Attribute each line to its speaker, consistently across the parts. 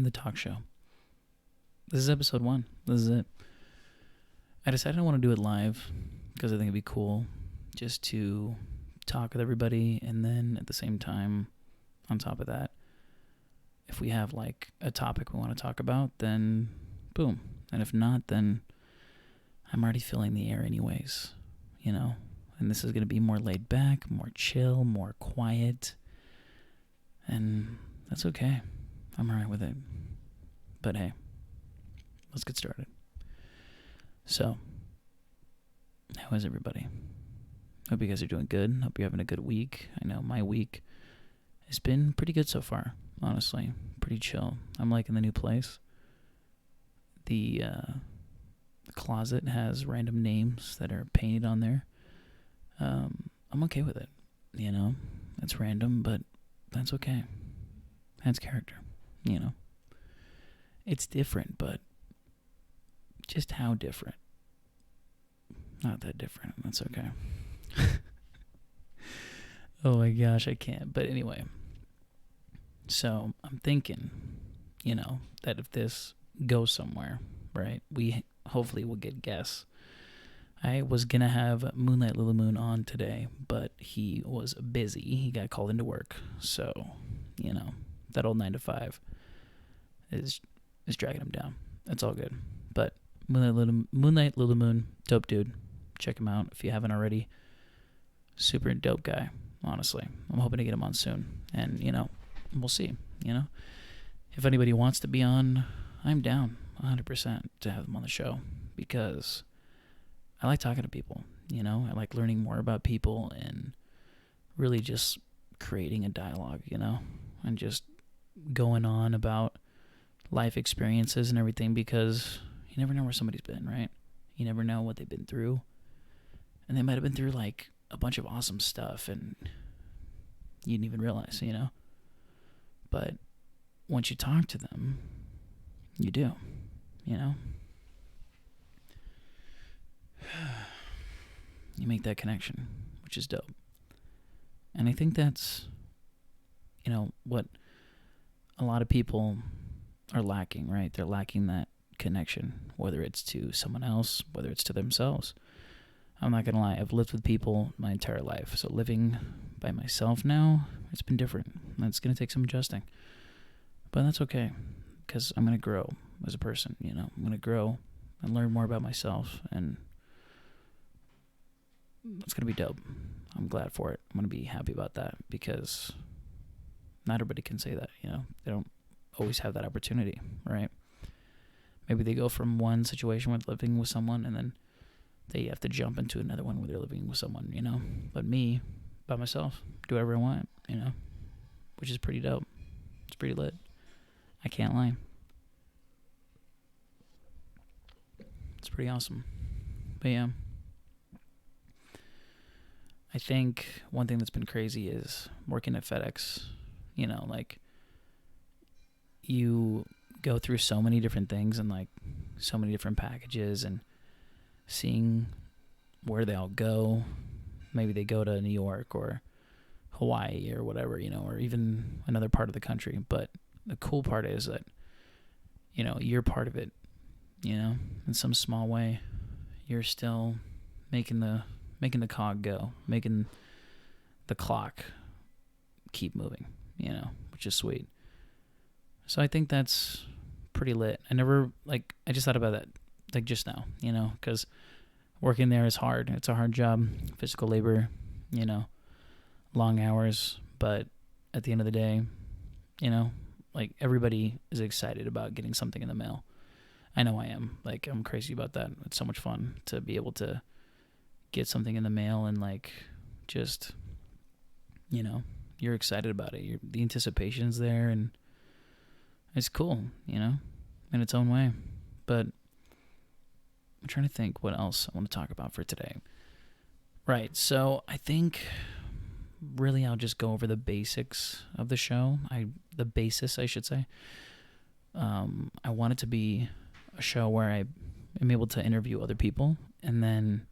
Speaker 1: and the Talkshow. This is episode 1. This is it. I decided I want to do it live because I think it'd be cool just to talk with everybody, and then at the same time, on top of that, if we have like a topic we want to talk about, then boom. And if not, then I'm already filling the air anyways, you know? And this is going to be more laid back, more chill, more quiet. And that's okay. I'm alright with it. But hey, let's get started. So, how is everybody? Hope you guys are doing good. Hope you're having a good week. I know my week has been pretty good so far, honestly. Pretty chill. I'm liking the new place. The closet has random names that are painted on there. I'm okay with it. You know, it's random, but that's okay. That's character, you know. It's different, but just how different? Not that different. That's okay. Oh my gosh, I can't. But anyway, so I'm thinking, you know, that if this goes somewhere, right, we hopefully will get guests. I was going to have Moonlight Little Moon on today, but he was busy. He got called into work. So, you know, that old 9 to 5 is dragging him down. That's all good. But Moonlight Little Moon, dope dude. Check him out if you haven't already. Super dope guy, honestly. I'm hoping to get him on soon. And, you know, we'll see, you know. If anybody wants to be on, I'm down 100% to have him on the show because I like talking to people, you know. I like learning more about people and really just creating a dialogue, you know, and just going on about life experiences and everything because you never know where somebody's been, right? You never know what they've been through. And they might have been through, like, a bunch of awesome stuff and you didn't even realize, you know. But once you talk to them, you do, you know. You make that connection, which is dope. And I think that's, you know, what a lot of people are lacking, right? They're lacking that connection, whether it's to someone else, whether it's to themselves. I'm not going to lie, I've lived with people my entire life. So living by myself now, it's been different. It's going to take some adjusting. But that's okay, because I'm going to grow as a person, you know. I'm going to grow and learn more about myself, and it's going to be dope. I'm glad for it. I'm going to be happy about that, because not everybody can say that, you know. They don't always have that opportunity, right? Maybe they go from one situation with living with someone, and then they have to jump into another one where they're living with someone, you know. But me, by myself, do whatever I want, you know, which is pretty dope. It's pretty lit. I can't lie. It's pretty awesome. But yeah, I think one thing that's been crazy is working at FedEx. You know, like, you go through so many different things and, like, so many different packages and seeing where they all go. Maybe they go to New York or Hawaii or whatever, you know, or even another part of the country. But the cool part is that, you know, you're part of it, you know, in some small way. You're still making the cog go, making the clock keep moving, you know, which is sweet. So I think that's pretty lit. I just thought about that, like, just now, you know, because working there is hard. It's a hard job, physical labor, you know, long hours. But at the end of the day, you know, like, everybody is excited about getting something in the mail. I know I am. Like, I'm crazy about that. It's so much fun to be able to get something in the mail and, like, just, you know, you're excited about it. The anticipation's there, and it's cool, you know, in its own way. But I'm trying to think what else I want to talk about for today. Right, so I think really I'll just go over the basics of the show. The basis, I should say. I want it to be a show where I am able to interview other people and then,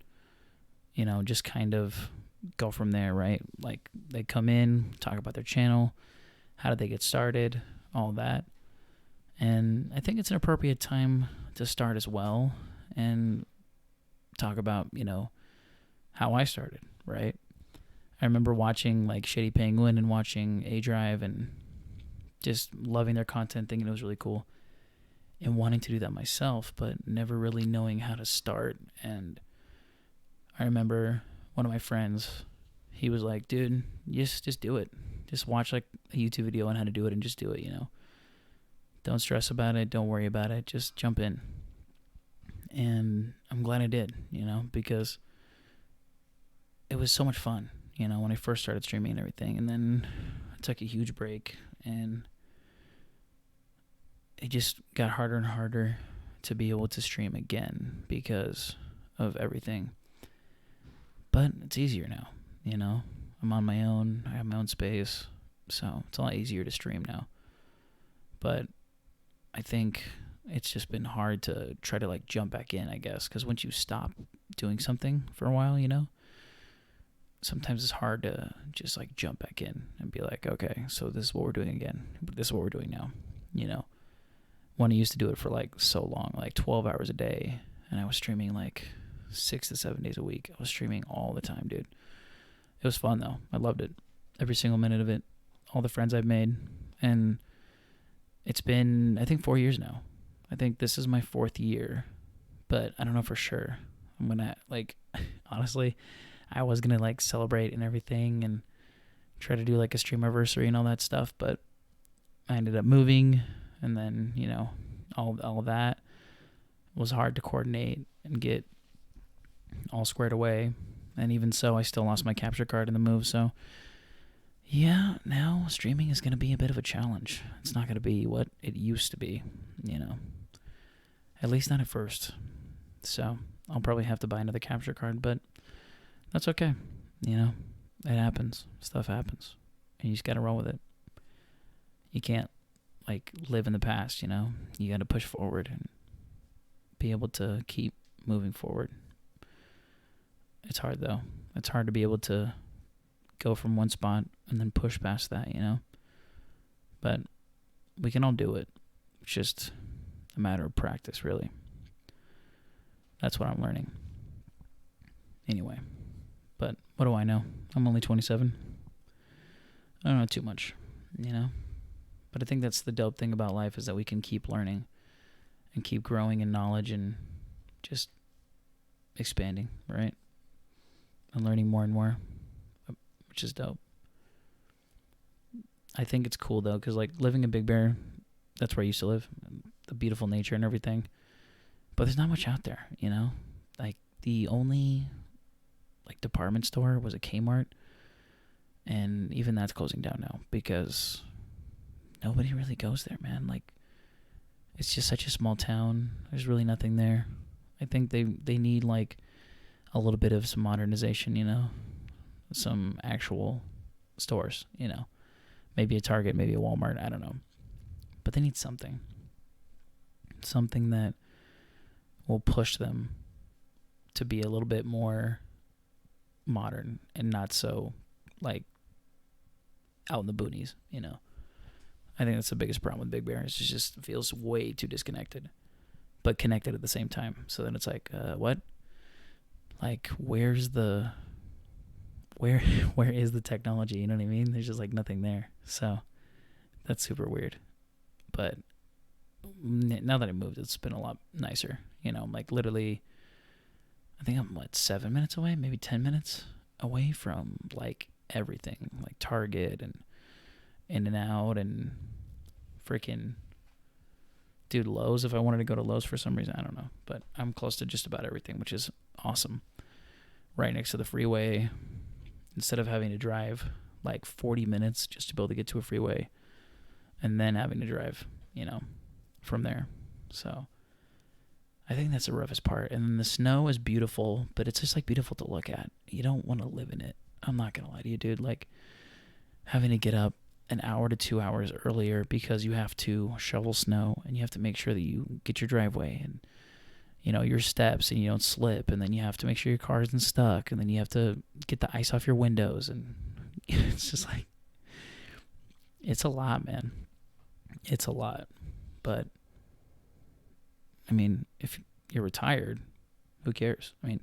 Speaker 1: you know, just kind of go from there, right? Like, they come in, talk about their channel, how did they get started, all that. And I think it's an appropriate time to start as well and talk about, how I started, right? I remember watching like Shitty Penguin and watching A Drive and just loving their content, thinking it was really cool and wanting to do that myself, but never really knowing how to start. And I remember one of my friends, he was like, dude, just do it. Just watch like a YouTube video on how to do it and just do it, Don't stress about it. Don't worry about it. Just jump in. And I'm glad I did, because it was so much fun, when I first started streaming and everything. And then I took a huge break, and it just got harder and harder to be able to stream again because of everything. But it's easier now, I'm on my own. I have my own space. So it's a lot easier to stream now. But I think it's just been hard to try to like jump back in, I guess, because once you stop doing something for a while, sometimes it's hard to just like jump back in and be like, okay, so this is what we're doing again. This is what we're doing now, When I used to do it for like so long, like 12 hours a day, and I was streaming like 6 to 7 days a week. I was streaming all the time, dude. It was fun though. I loved it. Every single minute of it. All the friends I've made. And it's been, I think, 4 years now. I think this is my 4th year, but I don't know for sure. I'm going to honestly, I was going to celebrate and everything and try to do a stream anniversary and all that stuff, but I ended up moving, and then, all of that was hard to coordinate and get all squared away. And even so, I still lost my capture card in the move, so yeah, now streaming is going to be a bit of a challenge. It's not going to be what it used to be, At least not at first. So I'll probably have to buy another capture card, but that's okay. It happens. Stuff happens. And you just got to roll with it. You can't, live in the past, You got to push forward and be able to keep moving forward. It's hard, though. It's hard to be able to go from one spot and then push past that, But we can all do it. It's just a matter of practice, really. That's what I'm learning. Anyway, but what do I know? I'm only 27. I don't know too much, But I think that's the dope thing about life, is that we can keep learning and keep growing in knowledge and just expanding, right? And learning more and more, which is dope. I think it's cool, though, because, living in Big Bear, that's where I used to live, the beautiful nature and everything, but there's not much out there, The only, department store was a Kmart, and even that's closing down now because nobody really goes there, man. It's just such a small town. There's really nothing there. I think they need, a little bit of some modernization, some actual stores, maybe a Target, maybe a Walmart, I don't know, but they need something that will push them to be a little bit more modern and not so out in the boonies, I think that's the biggest problem with Big Bear. It just feels way too disconnected, but connected at the same time. So then it's what? Where is the technology? You know what I mean? There's just nothing there. So that's super weird. But now that I moved, it's been a lot nicer. I'm literally, I think I'm 7 minutes away, maybe 10 minutes away from everything, Target and In-N-Out and freaking, dude, Lowe's. If I wanted to go to Lowe's for some reason, I don't know, but I'm close to just about everything, which is awesome. Right next to the freeway, instead of having to drive 40 minutes just to be able to get to a freeway and then having to drive, from there. So I think that's the roughest part. And then the snow is beautiful, but it's just beautiful to look at. You don't want to live in it. I'm not going to lie to you, dude. Having to get up an hour to 2 hours earlier because you have to shovel snow and you have to make sure that you get your driveway and, your steps and you don't slip. And then you have to make sure your car isn't stuck. And then you have to get the ice off your windows. And it's just it's a lot, man. It's a lot. But I mean, if you're retired, who cares? I mean,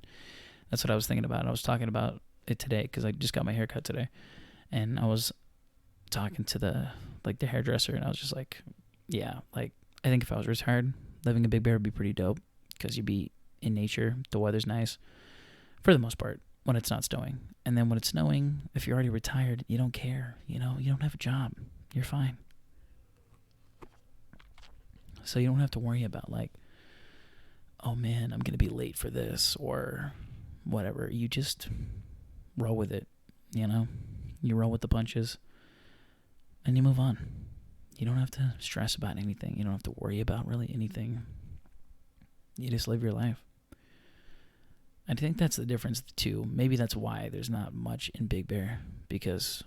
Speaker 1: that's what I was thinking about. I was talking about it today because I just got my hair cut today, and I was talking to the hairdresser, and I was just like, yeah, like I think if I was retired, living in Big Bear would be pretty dope because you'd be in nature, the weather's nice for the most part when it's not snowing, and then when it's snowing, if you're already retired, you don't care, you don't have a job, you're fine, so you don't have to worry about like, oh man, I'm gonna be late for this or whatever. You just roll with it, you roll with the punches and you move on. You don't have to stress about anything. You don't have to worry about really anything. You just live your life. I think that's the difference too. Maybe that's why there's not much in Big Bear, because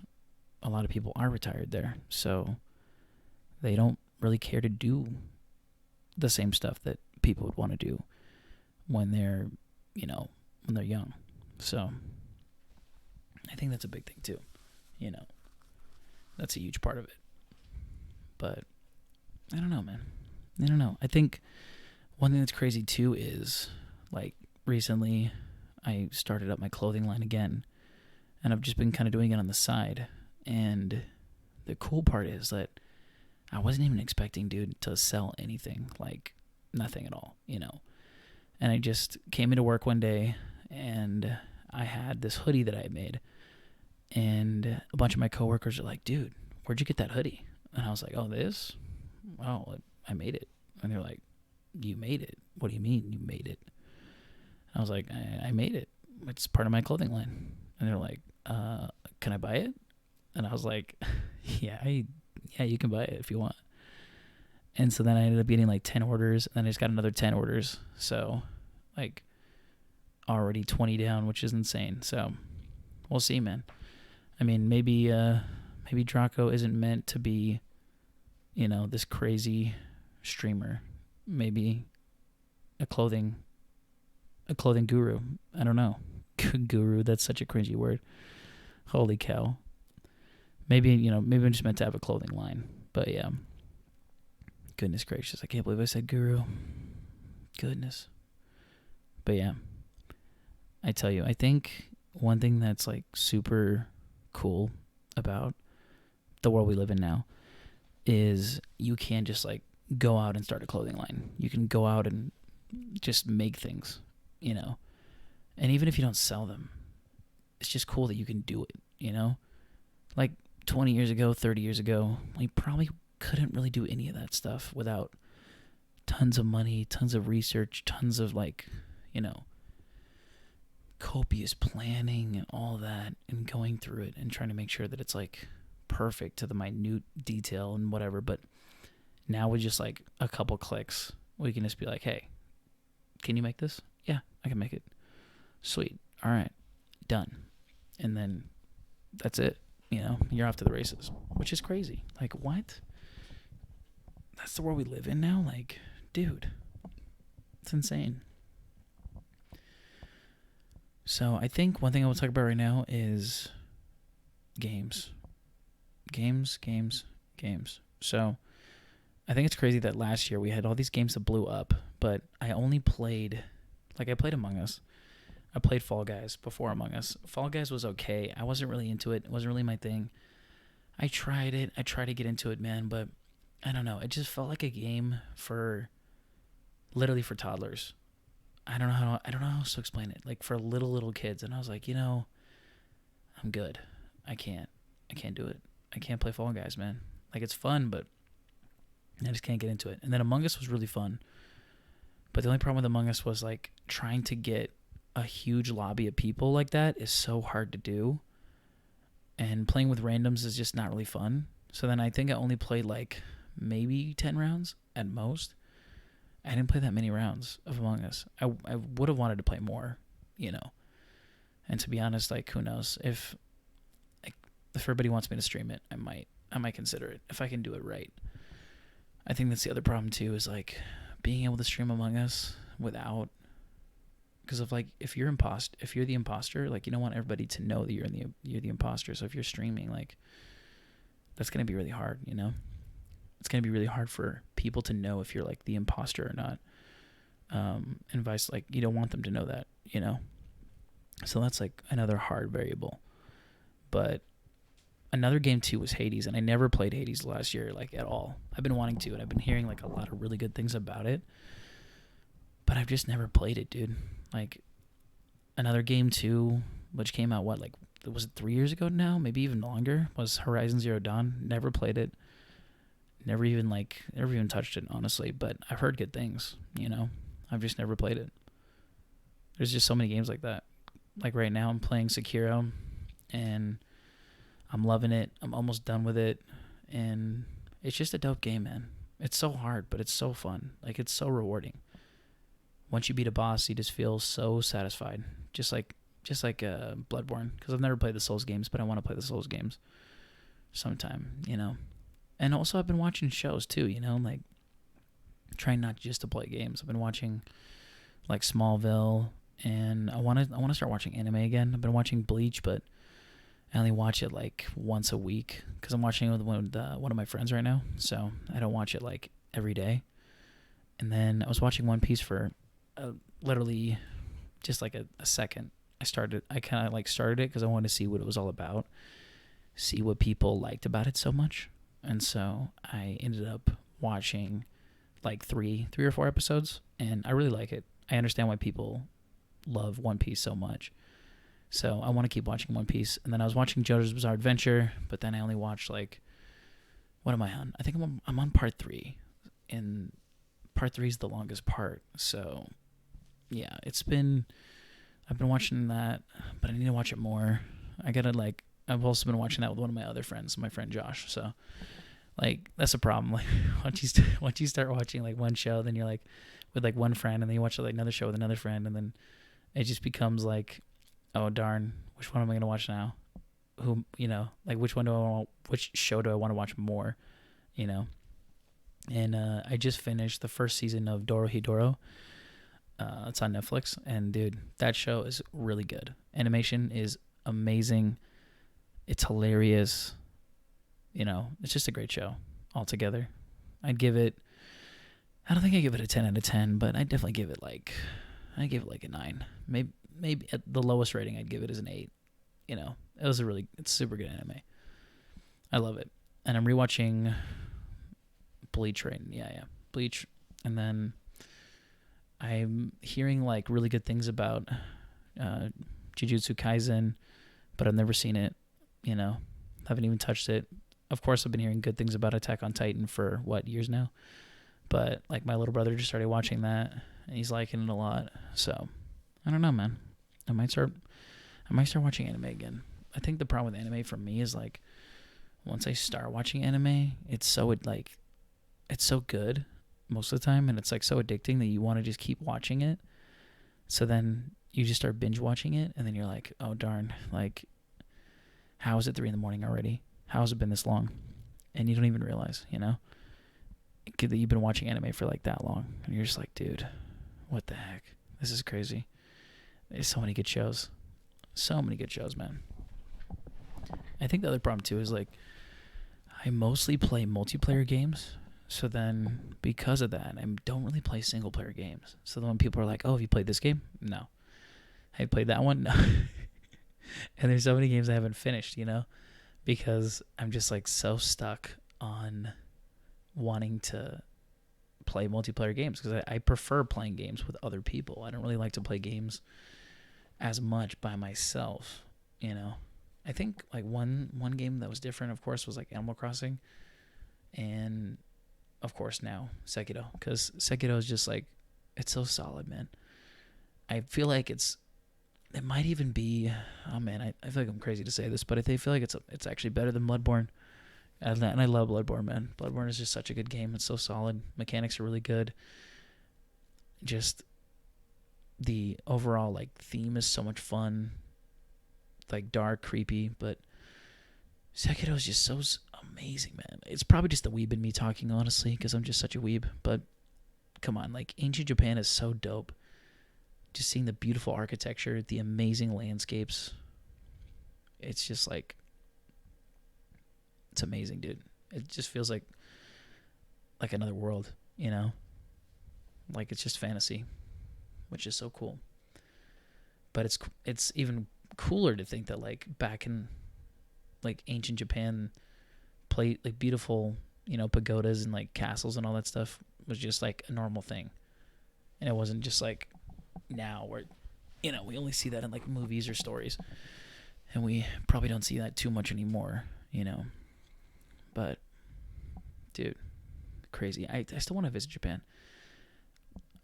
Speaker 1: a lot of people are retired there. So they don't really care to do the same stuff that people would want to do when they're, when they're young. So I think that's a big thing too. That's a huge part of it. But I don't know, man. I don't know. I think one thing that's crazy too is like recently I started up my clothing line again, and I've just been kind of doing it on the side. And the cool part is that I wasn't even expecting, dude, to sell anything, like nothing at all, And I just came into work one day and I had this hoodie that I had made, and a bunch of my coworkers are like, dude, where'd you get that hoodie? And I was like, oh, this? Wow, I made it. And they're like, you made it? What do you mean you made it? And I was like, I made it. It's part of my clothing line. And they're like, can I buy it? And I was like, yeah, you can buy it if you want. And so then I ended up getting like 10 orders, and then I just got another 10 orders. So like already 20 down, which is insane. So we'll see, man. I mean, maybe Draco isn't meant to be, this crazy streamer. Maybe a clothing guru. I don't know. Guru, that's such a cringy word. Holy cow. Maybe I'm just meant to have a clothing line. But yeah. Goodness gracious. I can't believe I said guru. Goodness. But yeah. I tell you, I think one thing that's like super cool about the world we live in now is you can just like go out and start a clothing line. You can go out and just make things, and even if you don't sell them, it's just cool that you can do it, like 20 years ago, 30 years ago, we probably couldn't really do any of that stuff without tons of money, tons of research, tons of like, copious planning and all that, and going through it and trying to make sure that it's like perfect to the minute detail and whatever. But now with just like a couple clicks, we can just be like, hey, can you make this? Yeah, I can make it. Sweet. All right. Done. And then that's it. You're off to the races, which is crazy. Like, what? That's the world we live in now? Like, dude, it's insane. So I think one thing I will talk about right now is games. Games. So I think it's crazy that last year we had all these games that blew up, but I only played, I played Among Us. I played Fall Guys before Among Us. Fall Guys was okay. I wasn't really into it. It wasn't really my thing. I tried it. I tried to get into it, man, but I don't know. It just felt like a game literally for toddlers. I don't know how else to explain it. Like for little kids. And I was like, I'm good. I can't do it. I can't play Fall Guys, man. Like it's fun, but I just can't get into it. And then Among Us was really fun. But the only problem with Among Us was like trying to get a huge lobby of people like that is so hard to do. And playing with randoms is just not really fun. So then I think I only played like maybe 10 rounds at most. I didn't play that many rounds of Among Us. I would have wanted to play more, And to be honest, like who knows if everybody wants me to stream it, I might consider it if I can do it right. I think that's the other problem too, is like being able to stream Among Us without, because of like if you're the imposter, like you don't want everybody to know that you're the imposter. So if you're streaming, like that's gonna be really hard, it's going to be really hard for people to know if you're like the imposter or not. And vice, like, you don't want them to know that, you know? So that's like another hard variable. But another game too was Hades, and I never played Hades last year, like, at all. I've been wanting to, and I've been hearing like a lot of really good things about it, but I've just never played it, dude. Like, another game too, which came out, what, like, was it 3 years ago now? Maybe even longer, was Horizon Zero Dawn. Never played it. Never even touched it, honestly, but I've heard good things, you know? I've just never played it. There's just so many games like that. Like right now I'm playing Sekiro, and I'm loving it. I'm almost done with it, and it's just a dope game, man. It's so hard, but it's so fun. Like, it's so rewarding. Once you beat a boss, you just feel so satisfied. Just like Bloodborne, because I've never played the Souls games, but I want to play the Souls games sometime, you know? And also I've been watching shows too, you know, like trying not just to play games. I've been watching like Smallville, and I want to start watching anime again. I've been watching Bleach, but I only watch it like once a week because I'm watching it with one of my friends right now, so I don't watch it like every day. And then I was watching One Piece for literally just like a second. I kind of like started it because I wanted to see what it was all about, see what people liked about it so much. And so I ended up watching like three or four episodes, and I really like it. I understand why people love One Piece so much. So I want to keep watching One Piece. And then I was watching JoJo's Bizarre Adventure, but then I only watched like, what am I on? I think I'm on part 3, and part 3 is the longest part. So yeah, I've been watching that, but I need to watch it more. I've also been watching that with one of my other friends, my friend Josh. So like, that's a problem. Like, once you start watching like one show, then you're like with like one friend, and then you watch like another show with another friend, and then it just becomes like, oh darn, which one am I gonna watch now? Who, you know, like which show do I want to watch more? You know. And I just finished the first season of Dorohedoro. It's on Netflix, and dude, that show is really good. Animation is amazing. It's hilarious. You know, it's just a great show altogether. I don't think I give it a 10 out of 10, but I'd definitely give it like a 9. Maybe at the lowest rating I'd give it as an 8. You know, it's super good anime. I love it. And I'm rewatching Bleach right now. Yeah. Bleach. And then I'm hearing like really good things about Jujutsu Kaisen, but I've never seen it, you know. Haven't even touched it. Of course, I've been hearing good things about Attack on Titan for years now. But like, my little brother just started watching that, and he's liking it a lot. So I don't know, man. I might start watching anime again. I think the problem with anime for me is like, once I start watching anime, it's so good most of the time, and it's like so addicting that you want to just keep watching it. So then you just start binge watching it, and then you're like, oh darn, like, how is it 3 a.m. already? How has it been this long? And you don't even realize, you know, that you've been watching anime for like that long, and you're just like, dude, what the heck? This is crazy. There's so many good shows, man. I think the other problem too is like, I mostly play multiplayer games. So then, because of that, I don't really play single player games. So then when people are like, oh, have you played this game? No. Have you played that one? No. And there's so many games I haven't finished, you know, because I'm just like so stuck on wanting to play multiplayer games, because I prefer playing games with other people. I don't really like to play games as much by myself, you know. I think like one game that was different, of course, was like Animal Crossing, and of course now Sekiro, because Sekiro is just like, it's so solid, man. I feel like it might even be, oh man, I feel like I'm crazy to say this, but I feel like it's actually better than Bloodborne. And I love Bloodborne, man. Bloodborne is just such a good game. It's so solid. Mechanics are really good. Just the overall like theme is so much fun. Like dark, creepy, but Sekiro is just so amazing, man. It's probably just the weeb in me talking, honestly, because I'm just such a weeb. But come on, like, ancient Japan is so dope. Just seeing the beautiful architecture, the amazing landscapes. It's just like, it's amazing, dude. It just feels like like another world, you know? Like it's just fantasy, which is so cool. But it's even cooler to think that like back in like ancient Japan, like beautiful, pagodas and like castles and all that stuff was just like a normal thing. And it wasn't just like now where we only see that in like movies or stories. And we probably don't see that too much anymore, But dude, crazy. I still want to visit Japan.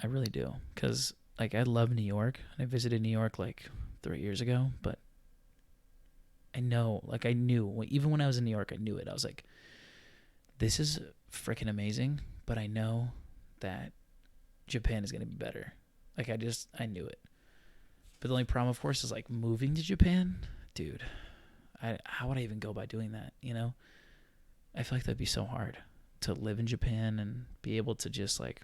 Speaker 1: I really do, cuz like I love New York. I visited New York like 3 years ago, but I knew even when I was in New York, I knew it. I was like, this is freaking amazing, but I know that Japan is going to be better. Like I knew it. But the only problem, of course, is like moving to Japan, dude. How would I even go by doing that? I feel like that'd be so hard to live in Japan and be able to just like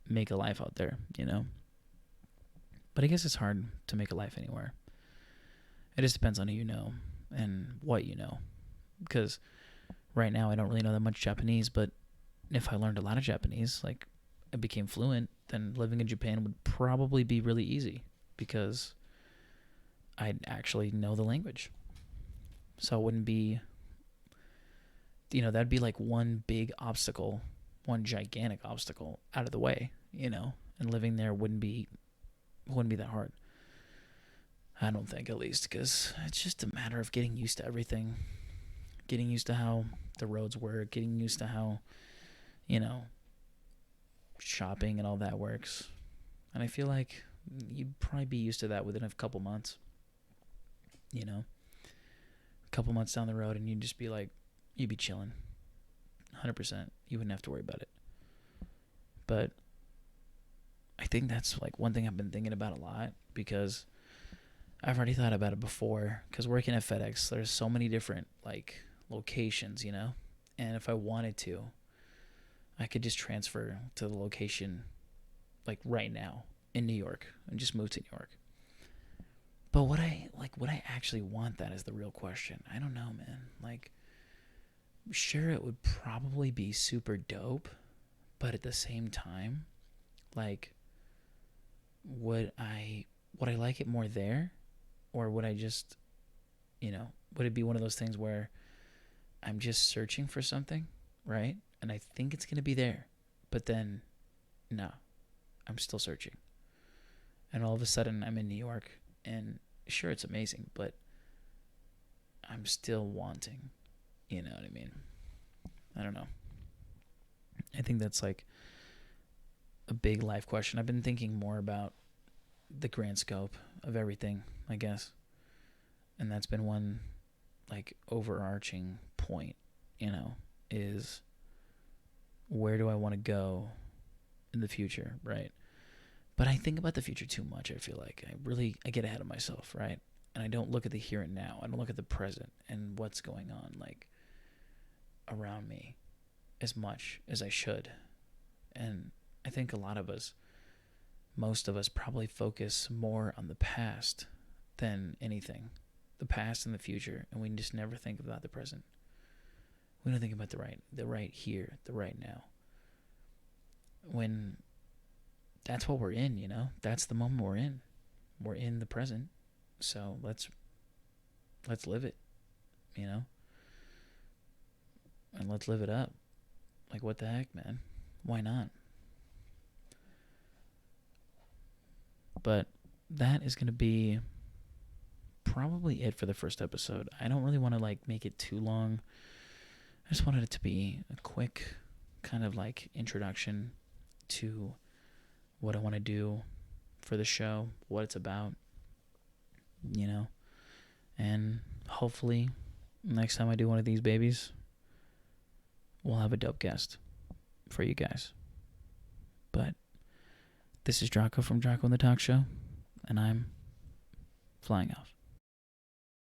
Speaker 1: make a life out there, But I guess it's hard to make a life anywhere. It just depends on who you know and what you know. Because right now I don't really know that much Japanese, but if I learned a lot of Japanese, like I became fluent, then living in Japan would probably be really easy because I'd actually know the language. So it wouldn't be, that'd be like one big obstacle, one gigantic obstacle out of the way, and living there wouldn't be that hard. I don't think, at least, because it's just a matter of getting used to everything, getting used to how the roads work, getting used to how, shopping and all that works. And I feel like you'd probably be used to that within a couple months, a couple months down the road, and you'd just be like, you'd be chilling 100%. You wouldn't have to worry about it. But I think that's like one thing I've been thinking about a lot, because I've already thought about it before, because working at FedEx, there's so many different like locations, and if I wanted to, I could just transfer to the location like right now in New York and just move to New York. But would I actually want that is the real question. I don't know, man. Like, sure, it would probably be super dope, but at the same time, like, would I like it more there? Or would I just, would it be one of those things where I'm just searching for something, right? And I think it's going to be there. But then, no, I'm still searching. And all of a sudden, I'm in New York. And sure, it's amazing, but I'm still wanting. You know what I mean? I don't know. I think that's like a big life question. I've been thinking more about the grand scope of everything, I guess. And that's been one like overarching point, is where do I want to go in the future, right? But I think about the future too much, I feel like. I get ahead of myself, right? And I don't look at the here and now. I don't look at the present and what's going on like around me as much as I should. And I think a lot of us, most of us, probably focus more on the past than anything. The past and the future, and we just never think about the present. We don't think about the right here, the right now. When that's what we're in, that's the moment we're in. We're in the present, so let's live it, and let's live it up. Like, what the heck, man? Why not? But that is going to be probably it for the first episode. I don't really want to like make it too long. I just wanted it to be a quick kind of like introduction to what I want to do for the show, what it's about, and hopefully next time I do one of these babies, we'll have a dope guest for you guys. But this is Draco from Draco and the Talk Show, and I'm flying off.